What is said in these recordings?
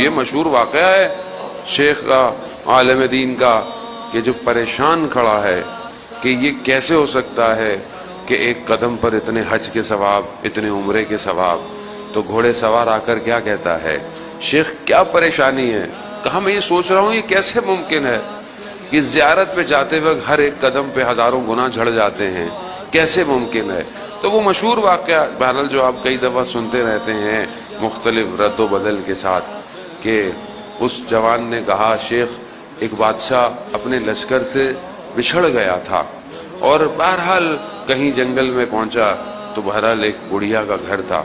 یہ مشہور واقعہ ہے شیخ کا، عالم دین کا، کہ جو پریشان کھڑا ہے کہ یہ کیسے ہو سکتا ہے کہ ایک قدم پر اتنے حج کے ثواب، اتنے عمرے کے ثواب. تو گھوڑے سوار آ کر کیا کہتا ہے، شیخ کیا پریشانی ہے؟ کہا میں یہ سوچ رہا ہوں یہ کیسے ممکن ہے کہ زیارت پہ جاتے وقت ہر ایک قدم پہ ہزاروں گناہ جھڑ جاتے ہیں، کیسے ممکن ہے؟ تو وہ مشہور واقعہ بہرحال جو آپ کئی دفعہ سنتے رہتے ہیں مختلف رد و بدل کے ساتھ، کہ اس جوان نے کہا شیخ ایک بادشاہ اپنے لشکر سے بچھڑ گیا تھا اور بہرحال کہیں جنگل میں پہنچا تو بہرحال ایک بڑھیا کا گھر تھا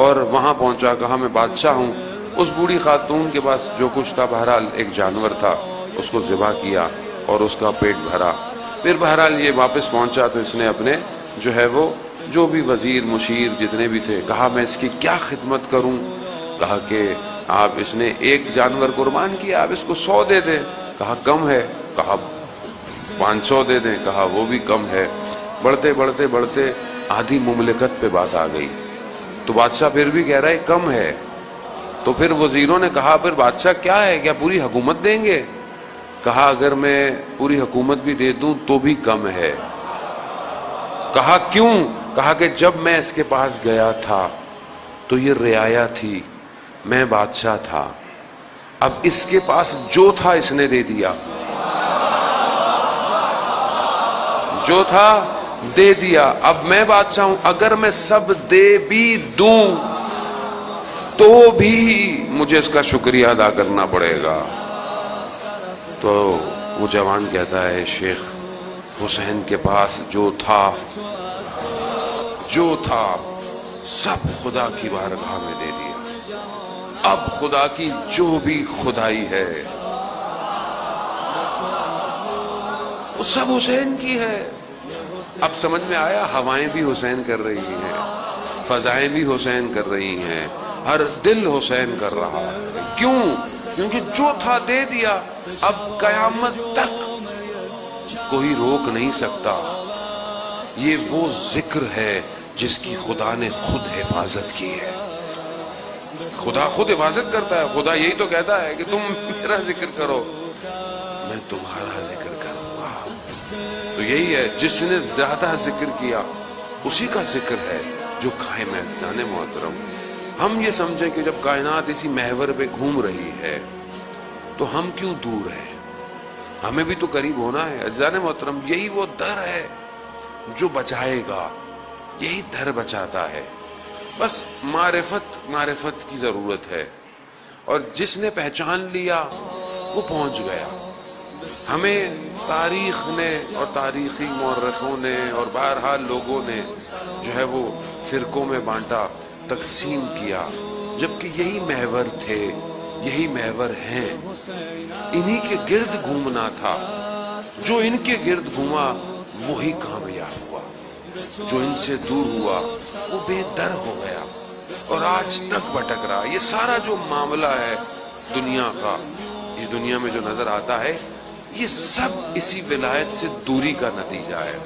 اور وہاں پہنچا، کہا میں بادشاہ ہوں. اس بوڑھی خاتون کے پاس جو کچھ تھا بہرحال ایک جانور تھا، اس کو ذبح کیا اور اس کا پیٹ بھرا. پھر بہرحال یہ واپس پہنچا تو اس نے اپنے جو ہے وہ جو بھی وزیر مشیر جتنے بھی تھے، کہا میں اس کی کیا خدمت کروں؟ کہا کہ آپ اس نے ایک جانور قربان کیا، آپ اس کو 100 دے دیں. کہا کم ہے. کہا 500 دے دیں. کہا وہ بھی کم ہے. بڑھتے بڑھتے بڑھتے آدھی مملکت پہ بات آ گئی تو بادشاہ پھر بھی کہہ رہا ہے کم ہے. تو پھر وزیروں نے کہا پھر بادشاہ کیا ہے، کیا پوری حکومت دیں گے؟ کہا اگر میں پوری حکومت بھی دے دوں تو بھی کم ہے. کہا کیوں؟ کہا کہ جب میں اس کے پاس گیا تھا تو یہ رعایا تھی، میں بادشاہ تھا، اب اس کے پاس جو تھا اس نے دے دیا، جو تھا دے دیا. اب میں بادشاہ ہوں، اگر میں سب دے بھی دوں تو بھی مجھے اس کا شکریہ ادا کرنا پڑے گا. تو وہ جوان کہتا ہے شیخ حسین کے پاس جو تھا سب خدا کی بارگاہ میں دے دیا. اب خدا کی جو بھی خدائی ہے وہ سب حسین کی ہے. اب سمجھ میں آیا، ہوائیں بھی حسین کر رہی ہیں، فضائیں بھی حسین کر رہی ہیں، ہر دل حسین کر رہا ہے. کیوں؟ کیونکہ جو تھا دے دیا. اب قیامت تک کوئی روک نہیں سکتا. یہ وہ ذکر ہے جس کی خدا نے خود حفاظت کی ہے. خدا خود حفاظت کرتا ہے. خدا یہی تو کہتا ہے کہ تم میرا ذکر کرو میں تمہارا ذکر کروں گا. تو یہی ہے، جس نے زیادہ ذکر کیا اسی کا ذکر ہے جو قائم ہے. عزیزان محترم، ہم یہ سمجھیں کہ جب کائنات اسی محور پہ گھوم رہی ہے تو ہم کیوں دور ہیں؟ ہمیں بھی تو قریب ہونا ہے. عزیزان محترم، یہی وہ در ہے جو بچائے گا، یہی در بچاتا ہے. بس معرفت کی ضرورت ہے، اور جس نے پہچان لیا وہ پہنچ گیا. ہمیں تاریخ نے اور تاریخی مورخوں نے اور بہرحال لوگوں نے جو ہے وہ فرقوں میں بانٹا، تقسیم کیا، جبکہ یہی محور تھے، یہی محور ہیں. انہی کے گرد گھومنا تھا. جو ان کے گرد گھوما وہی کامیاب ہوا، جو ان سے دور ہوا وہ بے در ہو گیا اور آج تک بھٹک رہا. یہ سارا جو معاملہ ہے دنیا کا، یہ دنیا میں جو نظر آتا ہے، یہ سب اسی ولایت سے دوری کا نتیجہ ہے.